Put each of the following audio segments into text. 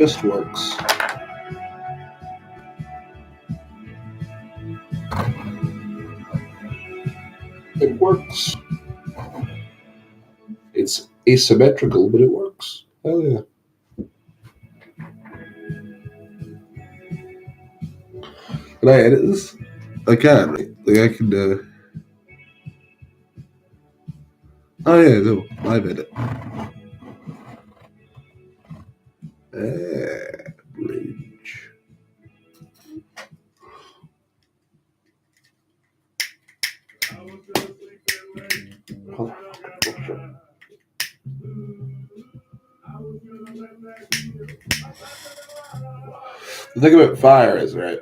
Just works. It works. It's asymmetrical, but it works. Hell yeah. Can I edit this? I can. Like I can. Oh yeah, no, live edit. Bridge. The thing about fire is, right,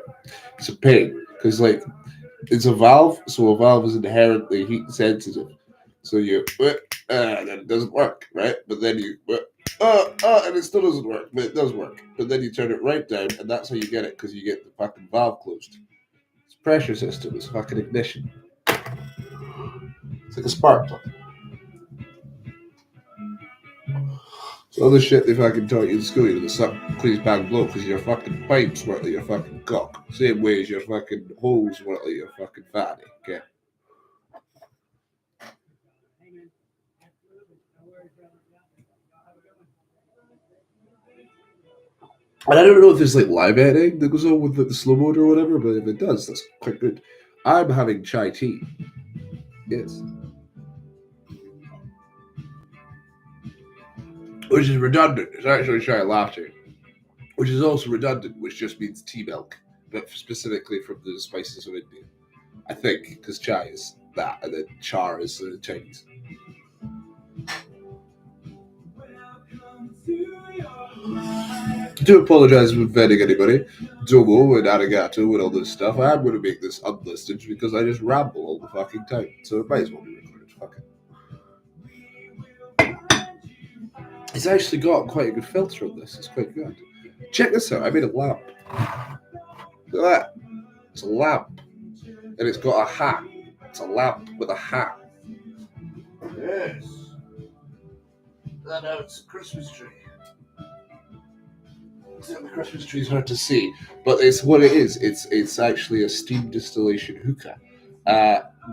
it's a pain because like it's a valve, so a valve is inherently heat sensitive. So you and it doesn't work, right? But then you and it still doesn't work, but it does work. But then you turn it right down, and that's how you get it, because you get the fucking valve closed. It's a pressure system. It's fucking ignition. It's like a spark plug. So all the shit they fucking taught you in school, you know, the suck, please bang blow, because your fucking pipes weren't like your fucking cock. Same way as your fucking holes weren't like your fucking fatty, okay? And I don't know if there's like live editing that goes on with the slow mode or whatever, but if it does, that's quite good. I'm having chai tea. Yes. Which is redundant. It's actually chai latte. Which is also redundant, which just means tea milk, but specifically from the spices of India. I think, because chai is that, and then char is the Chinese. I do apologise for offending anybody. Domo and arigato and all this stuff. I'm going to make this unlisted because I just ramble all the fucking time. So it might as well be recorded. Fuck it. It's actually got quite a good filter on this. It's quite good. Check this out. I made a lamp. Look at that. It's a lamp. And it's got a hat. It's a lamp with a hat. Yes. And now it's a Christmas tree. The Christmas tree is hard to see, but it's what it is. It's actually a steam distillation hookah.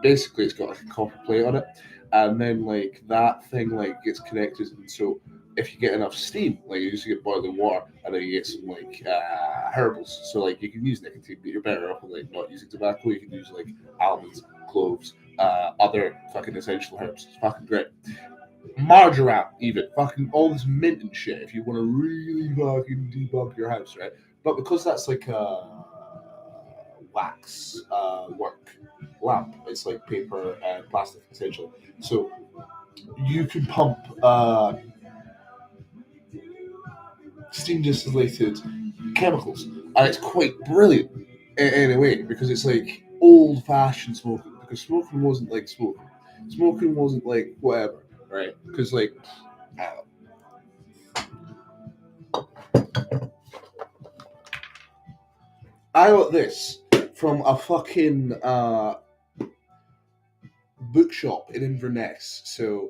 Basically, it's got like a copper plate on it, and then like that thing like gets connected, and so if you get enough steam, like you just get boiling water, and then you get some like herbals. So like you can use nicotine, but you're better off with like not using tobacco. You can use like almonds, cloves, other fucking essential herbs. It's fucking great. Marjoram, even fucking all this mint and shit. If you want to really fucking debug your house, right? But because that's like a wax work lamp, it's like paper and plastic essentially. So you can pump steam distillated chemicals, and it's quite brilliant in a way because it's like old-fashioned smoking. Because smoking wasn't like smoking. Smoking wasn't like whatever. Right, because like I got this from a fucking bookshop in Inverness, so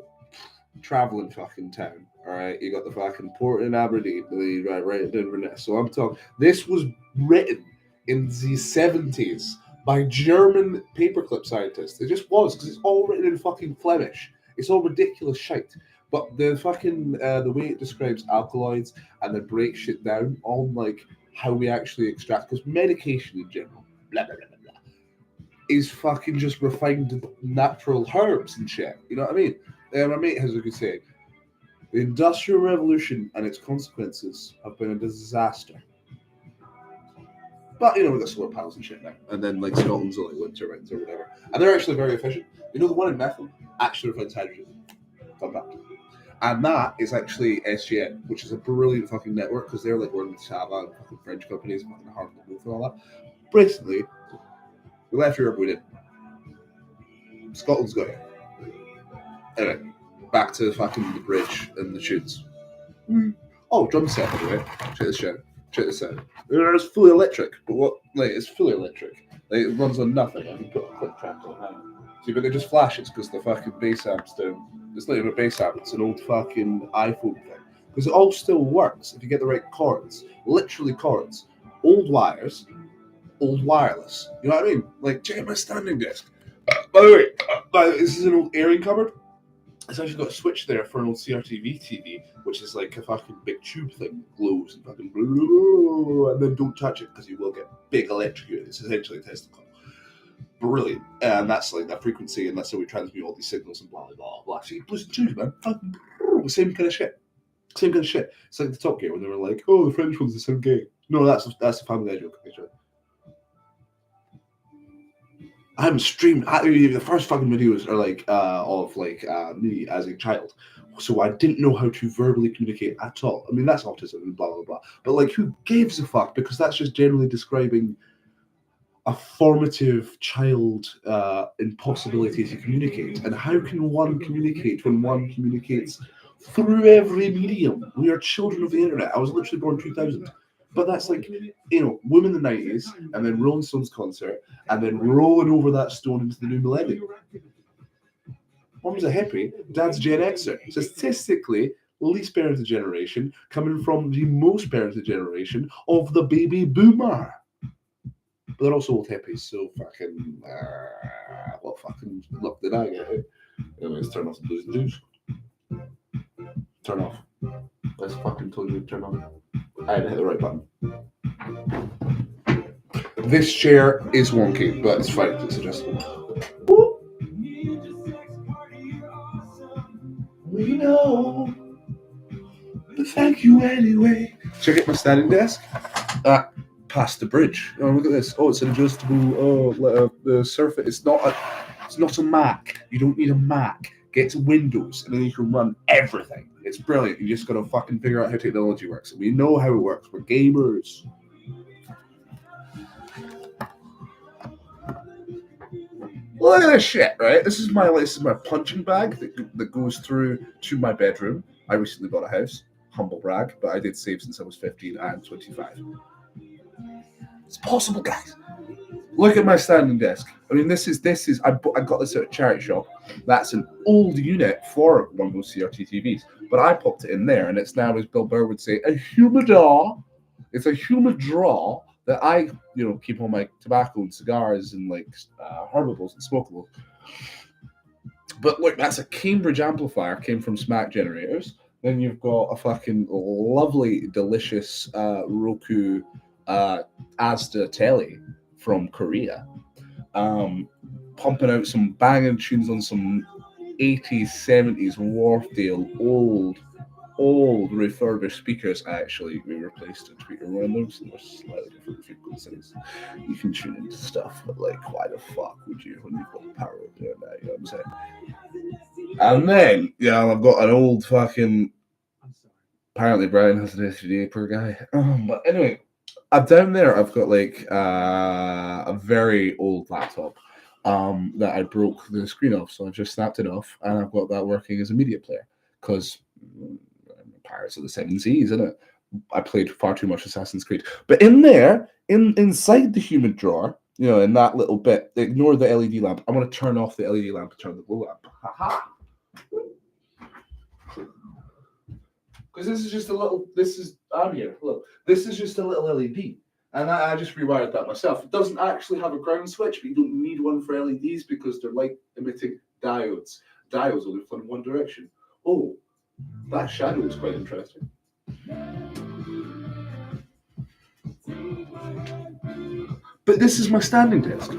traveling fucking town. All right, you got the fucking port in Aberdeen, right in Inverness. So I'm talking. This was written in the 70s by German paperclip scientists. It just was because it's all written in fucking Flemish. It's all ridiculous shite. But the fucking the way it describes alkaloids and then breaks shit down on like how we actually extract, because medication in general, blah blah blah blah, is fucking just refined natural herbs and shit. You know what I mean? My mate has a good saying: the Industrial Revolution and its consequences have been a disaster. But, you know, we've got solar panels and shit now. And then, like, Scotland's like wind turbines or whatever. And they're actually very efficient. You know, the one in Methil actually refines hydrogen. Fun fact. And that is actually SGN, which is a brilliant fucking network because they're like working with Sava and fucking French companies and fucking hard to move and all that. Basically, we left Europe, we did. Scotland's got it. Anyway, back to fucking the bridge and the tunes. Oh, drum set, by the way. Check this out. Check this out. It's fully electric, but what? Like, it's fully electric. Like, it runs on nothing. I can put a click track on it. See, but it just flashes because the fucking bass amp's down. It's not even a bass amp. It's an old fucking iPhone thing. because it all still works if you get the right cords, literally cords, old wires, old wireless. You know what I mean? Like, check out my standing desk. By the way, this is an old airing cupboard. It's actually got a switch there for an old CRTV TV, which is like a fucking big tube thing, glows and fucking blue, and then don't touch it because you will get big electrocuted. It's essentially a testicle. Brilliant. And that's like that frequency, and that's how we transmit all these signals and blah, blah, blah, blah. See, plus tubes, man. Fucking same kind of shit. Same kind of shit. It's like the Top Gear when they were like, oh, the French ones are so gay. No, that's a Family Guy joke. I haven't streamed. The first fucking videos are like of like me as a child, so I didn't know how to verbally communicate at all. I mean, that's autism and blah blah blah. But like, who gives a fuck? Because that's just generally describing a formative child impossibility to communicate. And how can one communicate when one communicates through every medium? We are children of the internet. I was literally born 2000. But that's like, you know, Women in the 90s, and then Rolling Stones concert, and then rolling over that stone into the new millennium. Mom's a hippie, dad's a Gen Xer. So statistically, least parented generation, coming from the most parented generation of the baby boomer. But they're also old hippies, so fucking, what fucking luck did I get? Anyways, turn off the blues and doos. Turn off. Let's fucking told you to turn on. I didn't hit the right button. This chair is wonky, but it's fine. It's adjustable. Woo. We know, but thank you anyway. Check out my standing desk. Past the bridge. Oh, look at this. Oh, it's an adjustable. Oh, the surface. It's not a Mac. You don't need a Mac. Get to Windows, and then you can run everything. It's brilliant. You just got to fucking figure out how technology works. And we know how it works. We're gamers. Look at this shit, right? This is my punching bag that goes through to my bedroom. I recently bought a house. Humble brag, but I did save since I was 15 and 25. It's possible, guys. Look at my standing desk. I mean, this is. I got this at a charity shop. That's an old unit for one of those CRT TVs, but I popped it in there, and it's now, as Bill Burr would say, a humidor. It's a humidor that I, keep all my tobacco and cigars and like herbables and smokables. But look, that's a Cambridge amplifier. Came from Smack Generators. Then you've got a fucking lovely, delicious Roku Asda telly from Korea, pumping out some banging tunes on some 80s, 70s Wharfdale old refurbished speakers. Actually, we replaced a tweeter one of those, and they're slightly different frequencies. You can tune into stuff, but like, why the fuck would you when you've got the power of doing that? You know what I'm saying? And then, I've got an old fucking. Apparently, Brian has an STD, poor guy. But anyway. Down there, I've got like a very old laptop that I broke the screen off, so I just snapped it off, and I've got that working as a media player because Pirates of the Seven Seas, isn't it? I played far too much Assassin's Creed. But in there, inside the humid drawer, in that little bit, ignore the LED lamp. I'm going to turn off the LED lamp and turn the glow lamp. Ha-ha! Because this is just a little, I'm here, look. This is just a little LED. And I just rewired that myself. It doesn't actually have a ground switch, but you don't need one for LEDs because they're light emitting diodes. Diodes only flow in one direction. Oh, that shadow is quite interesting. But this is my standing desk.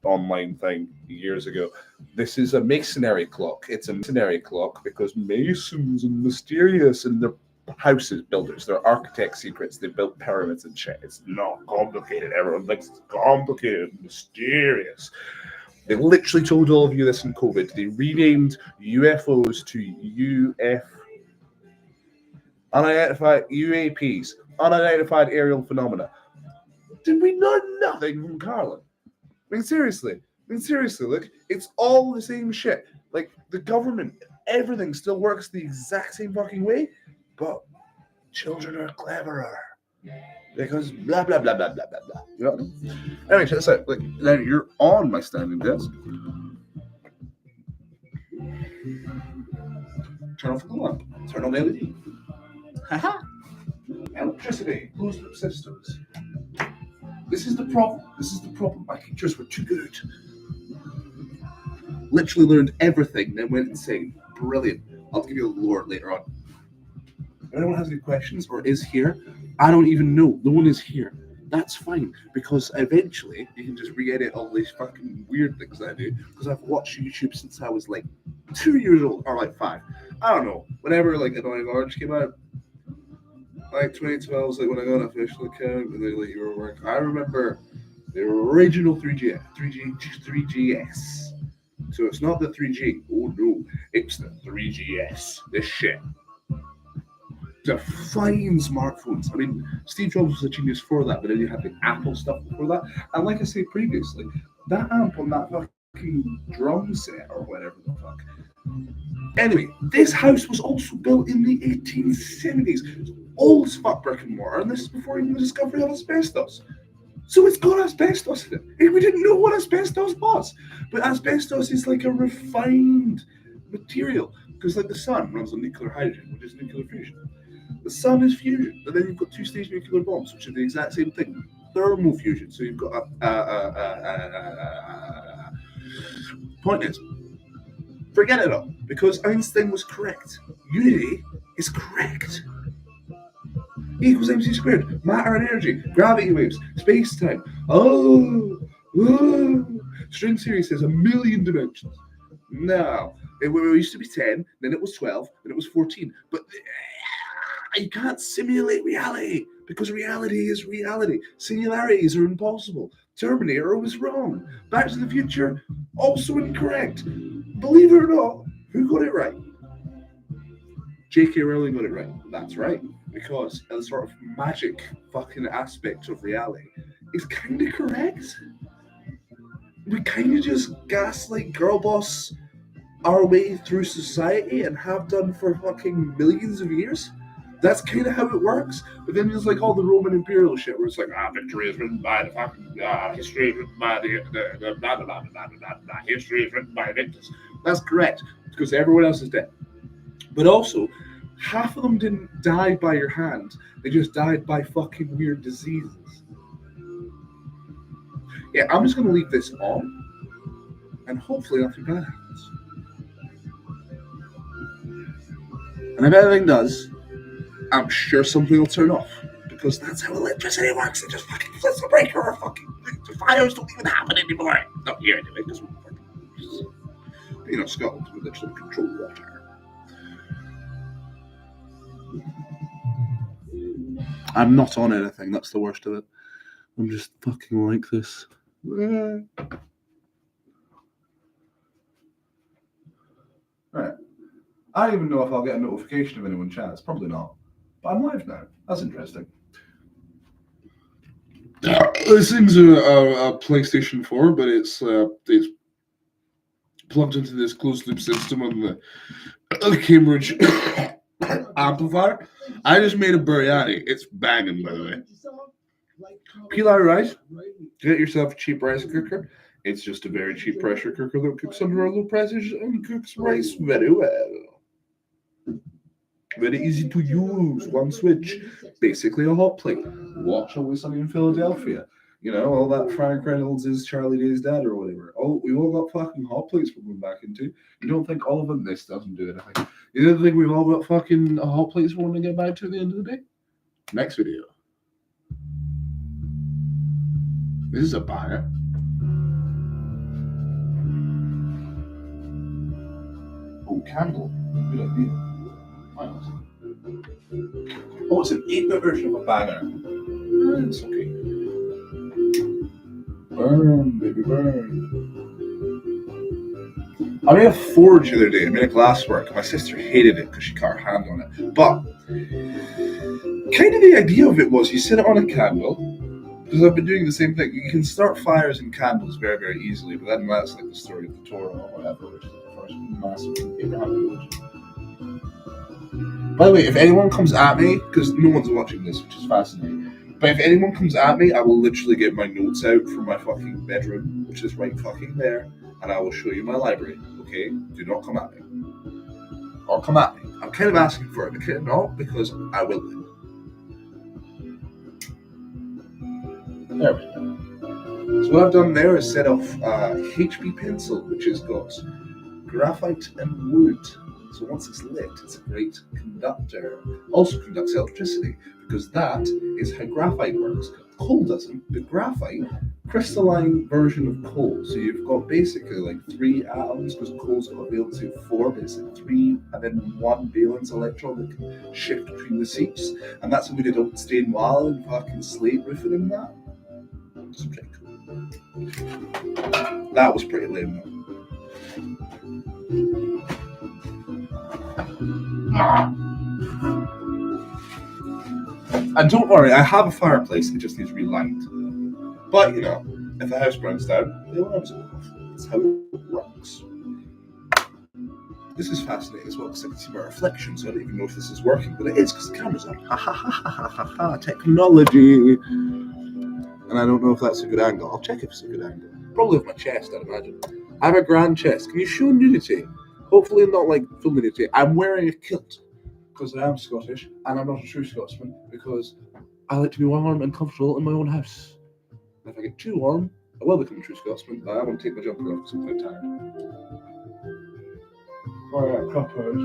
Online thing years ago. This is a masonry clock. It's a masonry clock because masons are mysterious in their houses, builders. They're architect secrets. They built pyramids and shit. It's not complicated. Everyone thinks it's complicated and mysterious. They literally told all of you this in COVID. They renamed UFOs to unidentified UAPs, unidentified aerial phenomena. Did we know nothing from Carlin? I mean, seriously, look, it's all the same shit. Like, the government, everything still works the exact same fucking way, but children are cleverer. Because blah, blah, blah, blah, blah, blah, blah. You know what I mean? Anyway, check this out. Like, now you're on my standing desk. Turn off the lamp. Turn on LED. Haha. Electricity, closed loop systems. This is the problem. My teachers were too good. Literally learned everything, then went insane. Brilliant. I'll give you a lore later on. If anyone has any questions or is here, I don't even know. No one is here. That's fine, because eventually you can just re-edit all these fucking weird things that I do, because I've watched YouTube since I was like 2 years old, or like 5. I don't know. Whenever like Annoying Orange came out, like 2012 was like when I got an official account and they let you work. I remember the original 3GS. So it's not the 3G. Oh no, it's the 3GS. This shit. Define smartphones. I mean, Steve Jobs was a genius for that, but then you had the Apple stuff before that. And like I said previously, that amp on that fucking drum set or whatever the fuck. Anyway, this house was also built in the 1870s. It's old as fuck brick and mortar, and this is before even the discovery of asbestos. So it's got asbestos in it. We didn't know what asbestos was. But asbestos is like a refined material, because like the sun runs on nuclear hydrogen, which is nuclear fusion. The sun is fusion, and then you've got two-stage nuclear bombs, which are the exact same thing. Thermal fusion. So you've got point is, forget it all, because Einstein was correct. Unity is correct. E equals mc squared. Matter and energy, gravity waves, space-time. String theory says 1,000,000 dimensions. No, it used to be 10, then it was 12, then it was 14. But you can't simulate reality, because reality is reality. Singularities are impossible. Terminator was wrong. Back to the Future, also incorrect. Believe it or not, who got it right? J.K. Rowling got it right. That's right. Because the sort of magic fucking aspect of reality is kind of correct. We kind of just gaslight girl boss our way through society and have done for fucking millions of years. That's kind of how it works. But then there's like all the Roman imperial shit where it's like, victory is written by the fucking, history is written by the blah, blah, blah, blah, blah, blah, history is written by victors. That's correct, because everyone else is dead. But also, half of them didn't die by your hand. They just died by fucking weird diseases. Yeah, I'm just going to leave this on, and hopefully nothing bad happens. And if anything does, I'm sure something will turn off, because that's how electricity works. It just fucking flips the breaker, or fucking the fires don't even happen anymore. Not here anyway, because Scotland, we literally control water. I'm not on anything. That's the worst of it. I'm just fucking like this. Right. I don't even know if I'll get a notification of anyone chats. Probably not. But I'm live now. That's interesting. This thing's a PlayStation 4, but it's plugged into this closed loop system on the Cambridge amplifier. I just made a biryani. It's banging, by the way. Peel out rice. Get yourself a cheap rice cooker. It's just a very cheap pressure cooker that cooks under low pressure and cooks rice very well. Very easy to use. One switch. Basically a hot plate. Watch Always Sunny in Philadelphia. You know, all that Frank Reynolds is Charlie Day's dad or whatever. Oh, we all got fucking hot plates we're going back into. You don't think all of them? This doesn't do anything. You don't think we've all got fucking hot plates we want to get back to at the end of the day? Next video. This is a banger. Oh, candle. Good idea. Oh, it's an 8-bit version of a banger. It's okay. Burn, baby, burn. I made a forge the other day. I made a glasswork. My sister hated it because she cut her hand on it. But kind of the idea of it was you sit it on a candle, because I've been doing the same thing. You can start fires in candles very, very easily, but then that's like the story of the Torah or whatever, which is the first massive Abrahamic religion. By the way, if anyone comes at me, because no one's watching this, which is fascinating, but if anyone comes at me, I will literally get my notes out from my fucking bedroom, which is right fucking there, and I will show you my library, okay? Do not come at me. or come at me. I'm kind of asking for it, but kind of not, because I will win. There we go. So what I've done there is set off HB pencil, which has got graphite and wood. So once it's lit, it's a great conductor. Also conducts electricity, because that is how graphite works. Coal doesn't, but graphite, crystalline version of coal. So you've got basically like 3 atoms, because coal's got a valence of 4, but it's like 3 and then 1 valence electron that can shift between the seats. And that's what we did on Stain Wall and fucking slate roofing and that. It's pretty cool. That was pretty lame though. And don't worry, I have a fireplace, it just needs relight. But you know, if the house burns down, the alarms go off. That's how it works. This is fascinating as well, because I can see my reflection, so I don't even know if this is working, but it is because the camera's on. Ha ha ha ha ha ha ha, technology! And I don't know if that's a good angle. I'll check if it's a good angle. Probably with my chest, I'd imagine. I have a grand chest. Can you show nudity? Hopefully not like full nudity. I'm wearing a kilt because I am Scottish and I'm not a true Scotsman because I like to be warm and comfortable in my own house. And if I get too warm, I will become a true Scotsman, but I won't take my jumper off because I'm quite tired. Oh yeah, copper as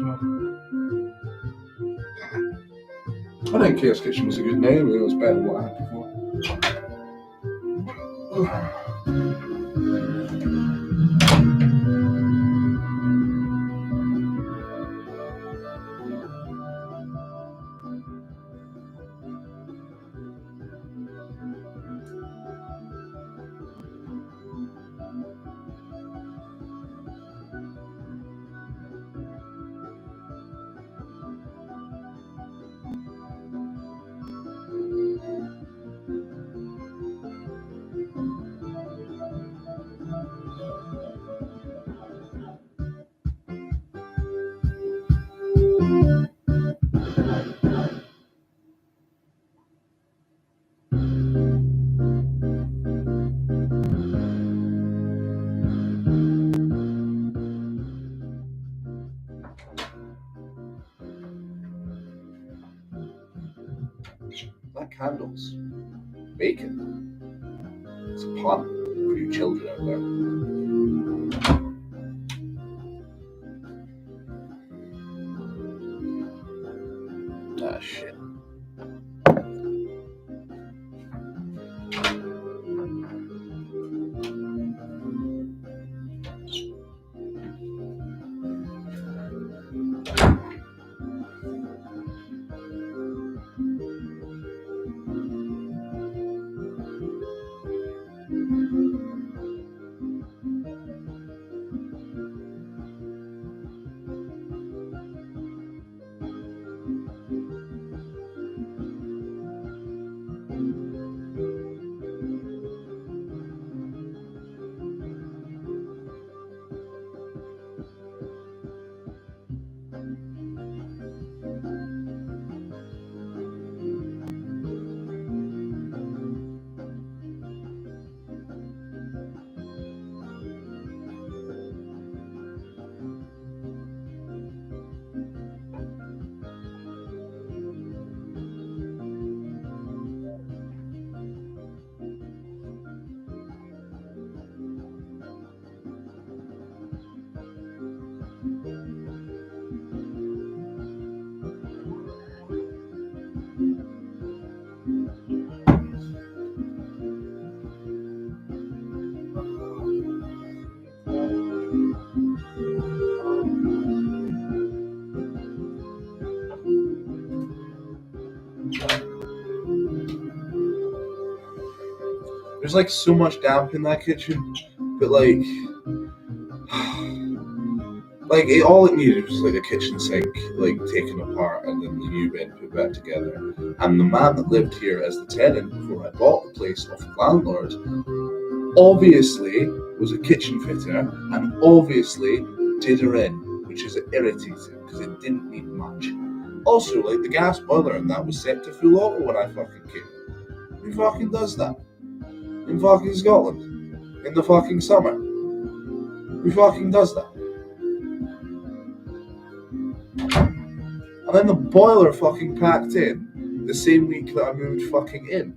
well. I think Chaos Kitchen was a good name, it was better than what I had before. That candles. Bacon. It's a pun for you children out there. Ah, shit. There's like so much damp in that kitchen, but like all it needed was like a kitchen sink, like taken apart, and then the new bed put back together. And the man that lived here as the tenant before I bought the place off the landlord, obviously was a kitchen fitter, and obviously did her in, which is irritating because it didn't need much. Also, like the gas boiler and that was set to full auto when I fucking came. Who fucking does that? In fucking Scotland? In the fucking summer? Who fucking does that? And then the boiler fucking packed in the same week that I moved fucking in,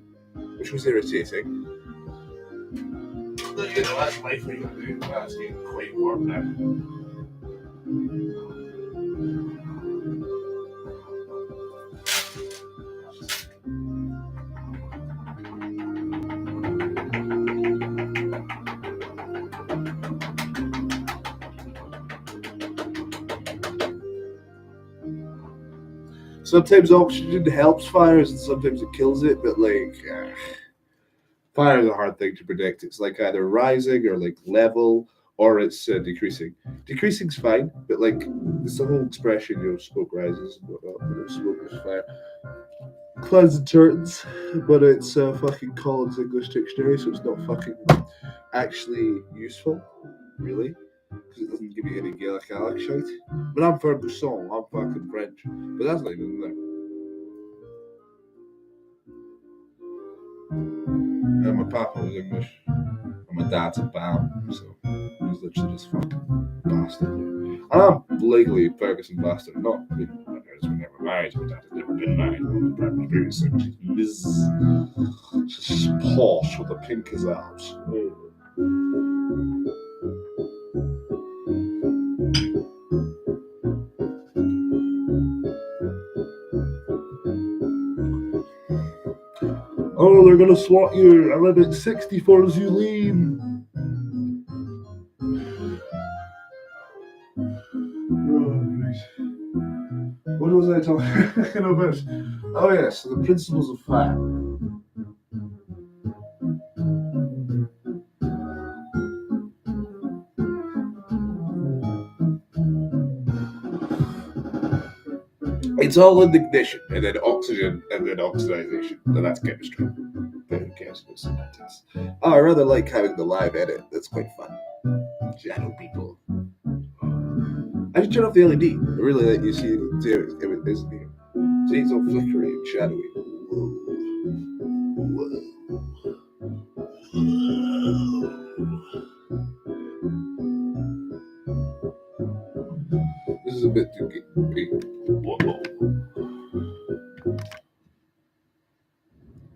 which was irritating. But, you know, that's my thing. It's getting quite warm now. Sometimes oxygen helps fires and sometimes it kills it, but like fire is a hard thing to predict. It's like either rising or like level or it's decreasing. Decreasing's fine, but like there's the whole expression, you know, smoke rises and whatnot, smoke is fire. Clouds and turns, but it's fucking Collins English Dictionary, so it's not fucking actually useful, really, because it doesn't give you any Gaelic shite. But I'm Ferguson, I'm fucking French, but that's not even there. And my papa was English, and my dad's a BAM, so he was literally just fucking bastard. And I'm legally Ferguson bastard, not, you know, my parents were never married, my dad had never been married, my previous she's Ms. She's posh with the pink as out. Oh, they're gonna swat you. I live at 64 as you lean. What was I talking about? Oh yes, the principles of fire. It's all in the ignition, and then oxygen, and then oxidization. And that's chemistry. But who cares? Oh, I rather like having the live edit. That's quite fun. Shadow people. I should turn off the LED. I really let you see it. See, it's all flickery and shadowy. This is a bit too big.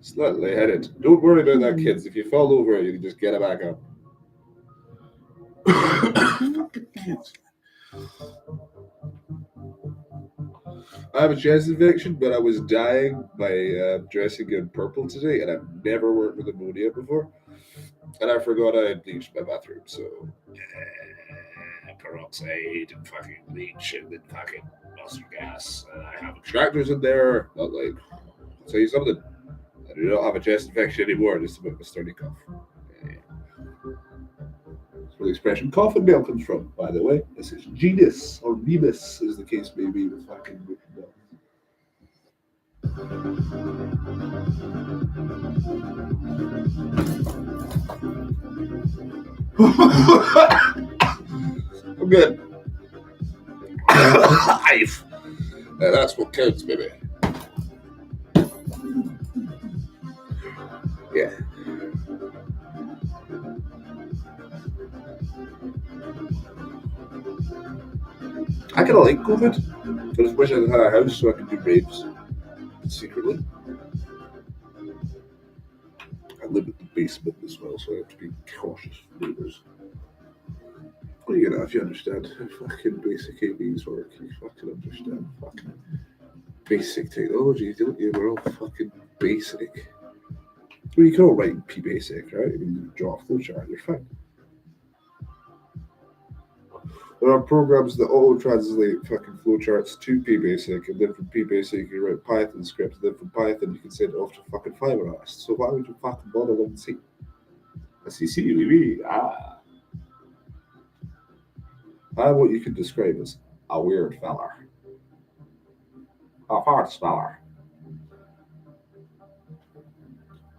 Slightly headed. Don't worry about that, kids. If you fall over, you can just get it back up. I have a chest infection, but I was dying by dressing in purple today, and I've never worked with ammonia before. And I forgot I had bleached my bathroom, so peroxide and fucking bleach and then fucking mustard gas. And I have extractors in there. Not like, I'll tell you something. I do not have a chest infection anymore, just a bit of a sturdy cough. That's where the expression coffin nail comes from, by the way. This is genus, or rebus, as the case may be with fucking written down. I'm good. Life. That's what counts, baby. Yeah. I kind of like COVID. I just wish I had a house so I could do raves secretly. I live in the basement as well, so I have to be cautious of neighbours. Well, you know, if you understand how fucking basic AVs work, you fucking understand fucking basic technology, don't you? We're all fucking basic. Well, you can all write P-basic, right? I mean, you draw a flowchart, you're fine. There are programs that auto-translate fucking flowcharts to P-basic, and then from P-basic you can write Python scripts, and then from Python you can send it off to fucking Fiberrest. So why would you fucking bother learning C? I'm what you could describe as a weird fella. A hard speller.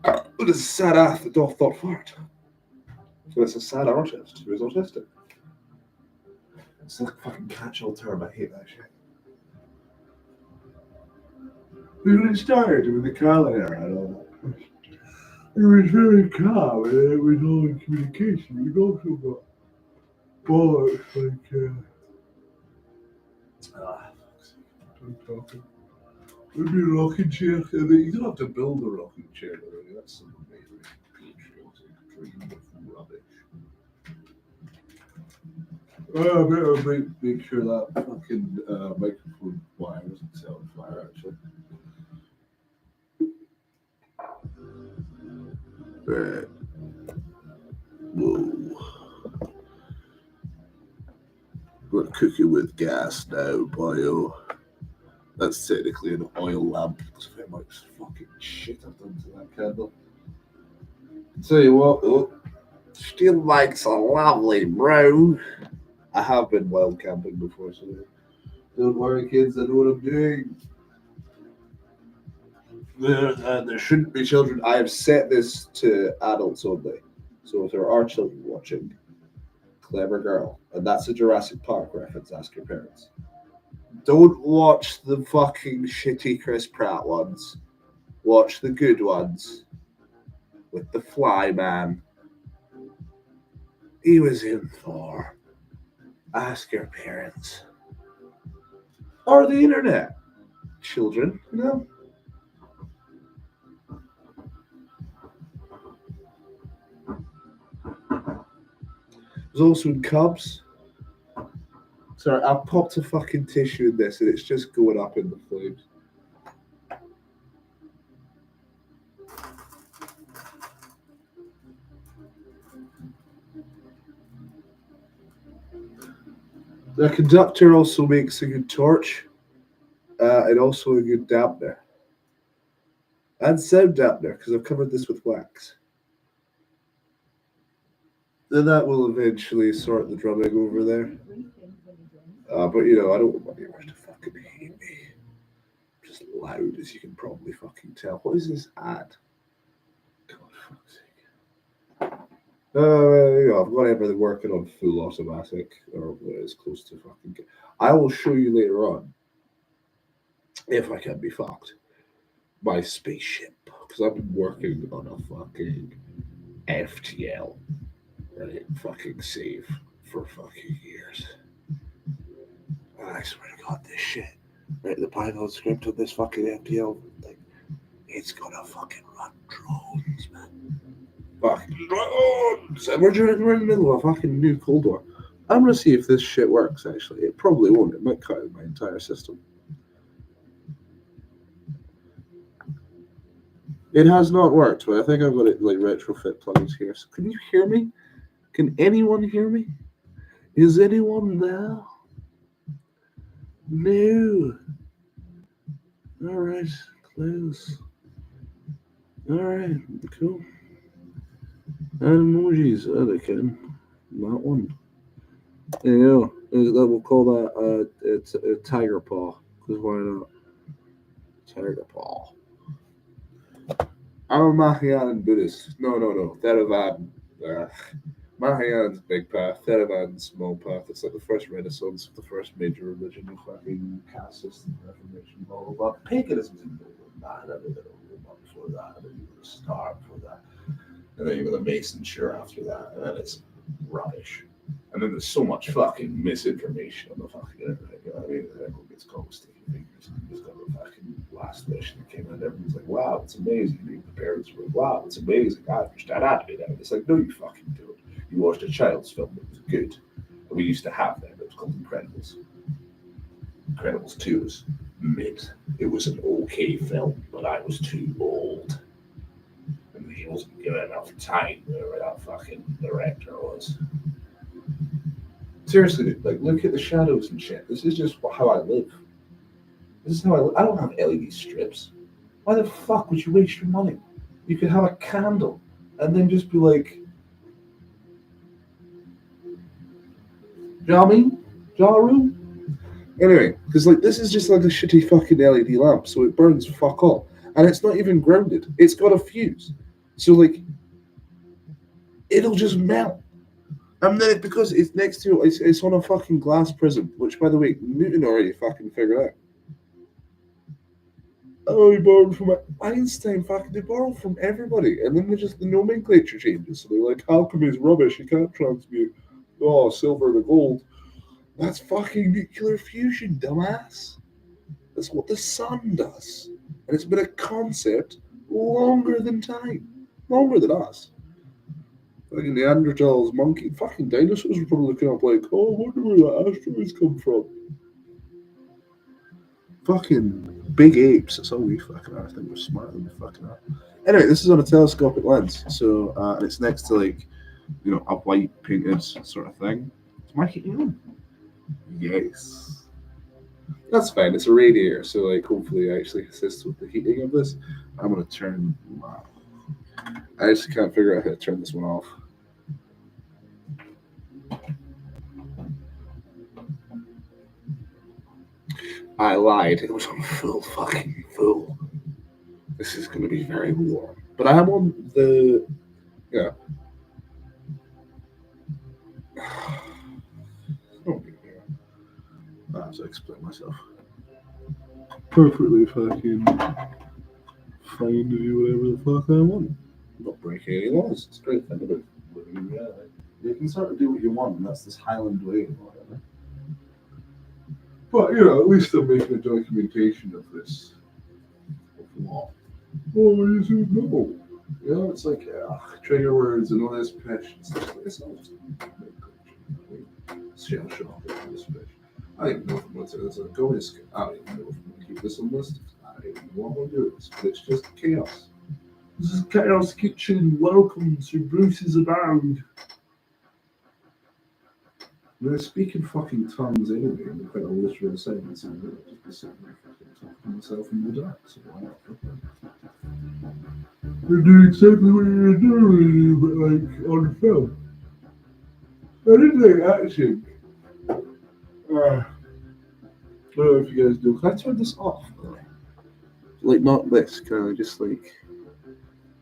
But it's a sad ass that doth thought fart. So it's a sad artist who is autistic. It's like a fucking catch-all term. I hate that shit. When it started with the Carlin era and all that, it was very calm and it was all in communication. You'd also got bollocks like Maybe a rocking chair. You don't have to build a rocking chair, though. That's some amazing patriotic dream of rubbish. I better make sure that fucking microphone wire doesn't set on fire, actually. Right. Whoa. We're cooking with gas now, boyo. That's technically an oil lamp. That's how much fucking shit I've done to that candle. Tell you what, though, still makes a lovely brew. I have been wild camping before, so don't worry, kids. I know what I'm doing. There shouldn't be children. I have set this to adults only. So if there are children watching, clever girl. And that's a Jurassic Park reference. Ask your parents. Don't watch the fucking shitty Chris Pratt ones. Watch the good ones. With the Fly Man. He was in Thor. Ask your parents. Or the internet. Children, you know? There's also in Cubs. Sorry, I've popped a fucking tissue in this and it's just going up in the flames. The conductor also makes a good torch and also a good dampener. And sound dampener, because I've covered this with wax. Then that will eventually sort the drumming over there. But you know, I don't want my neighbors to fucking hate me. I'm just loud, as you can probably fucking tell. What is this ad? God, fuck's sake. You know, I've got everything working on full automatic, or as close to fucking. I will show you later on, if I can be fucked, my spaceship, because I've been working on a fucking FTL, right? Fucking save for fucking years. I swear to God, this shit, right? The Python script of this fucking FTL thing, it's gonna fucking run drones, man. Fucking drones! And we're in the middle of a fucking new Cold War. I'm gonna see if this shit works, actually. It probably won't. It might cut out my entire system. It has not worked, but I think I've got it like retrofit plugins here. So can you hear me? Can anyone hear me? Is anyone there? No. Alright, close. Alright, cool. Emojis, they can. That one. There you go. We'll call that it's a tiger paw. Because why not? Tiger paw. I'm a Mahayana Buddhist. No. Theravada. Mahayana's big path, Theravada's small path. It's like the first Renaissance, the first major religion of fucking chasos and Reformation, blah, blah, blah. Paganism's in the middle of that, and then before that, and then you go the Star before that, and then you go the Mason Sure after that, and then it's rubbish. And then there's so much fucking misinformation on the fucking internet. You know what I mean? Everyone gets called sticky fingers. And you just got the fucking last wish that came out. Everyone's like, wow, it's amazing. And the parents were like, wow, it's amazing. I understand how to do that. And it's like, no, you fucking don't. You watched a child's film that was good. And we used to have them. It was called Incredibles. Incredibles 2 was mid. It was an okay film, but I was too old. And he wasn't given enough time, whoever that fucking director was. Seriously, like, look at the shadows and shit. This is just how I live. This is how I live. I don't have LED strips. Why the fuck would you waste your money? You could have a candle and then just be like, do you know what I mean? Ja Rule? Anyway, because like this is just like a shitty fucking LED lamp, so it burns fuck all. And it's not even grounded. It's got a fuse. So like, it'll just melt. And then because it's next to it's on a fucking glass prism, which by the way, Newton already fucking figured out. Oh, he borrowed from Einstein, fucking they borrow from everybody. And then the nomenclature changes. So they're like, alchemy is rubbish, you can't transmute silver to gold. That's fucking nuclear fusion, dumbass. That's what the sun does. And it's been a concept longer than time. Longer than us. Fucking Neanderthals, monkey, fucking dinosaurs were probably looking up like, oh, I wonder where that asteroids come from. Fucking big apes. That's all we fucking are. I think we're smarter than we fucking are. Anyway, this is on a telescopic lens, so and it's next to like, a white painted sort of thing. Is my heating on? Yes. That's fine. It's a radiator, so like hopefully it actually assists with the heating of this. I'm gonna turn. I actually can't figure out how to turn this one off. I lied. It was on full. This is gonna be very warm. But I am on the Oh, I have to explain myself. Perfectly fucking fine to do whatever the fuck I want. Not breaking any laws. It's a great thing about living in reality. You can sort of do what you want, and that's this Highland way or whatever. But, at least I'm making a documentation of this law. Oh, you should know. It's like trigger words and all this pitch. It's all just shell shock and this pitch. I don't know if I'm going to this. I don't even know if I'm going to keep this on list. I don't even know what I'm going to do this, but it's just chaos. This is Chaos Kitchen. Welcome to Bruce's Abound. They're speaking fucking tongues anyway, and they're quite a literal sense, and I'll just be sitting there fucking talking to myself in the dark, so why not? You're doing exactly what you're doing, but like on film. I didn't like action. I don't know if you guys do. Can I turn this off? Like, not this. Can I just like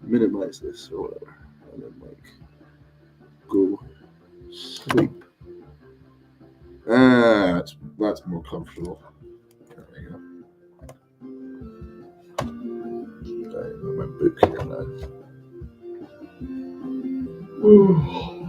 minimize this or whatever, and then like go sleep? That's more comfortable. There we go. Right, my book here now.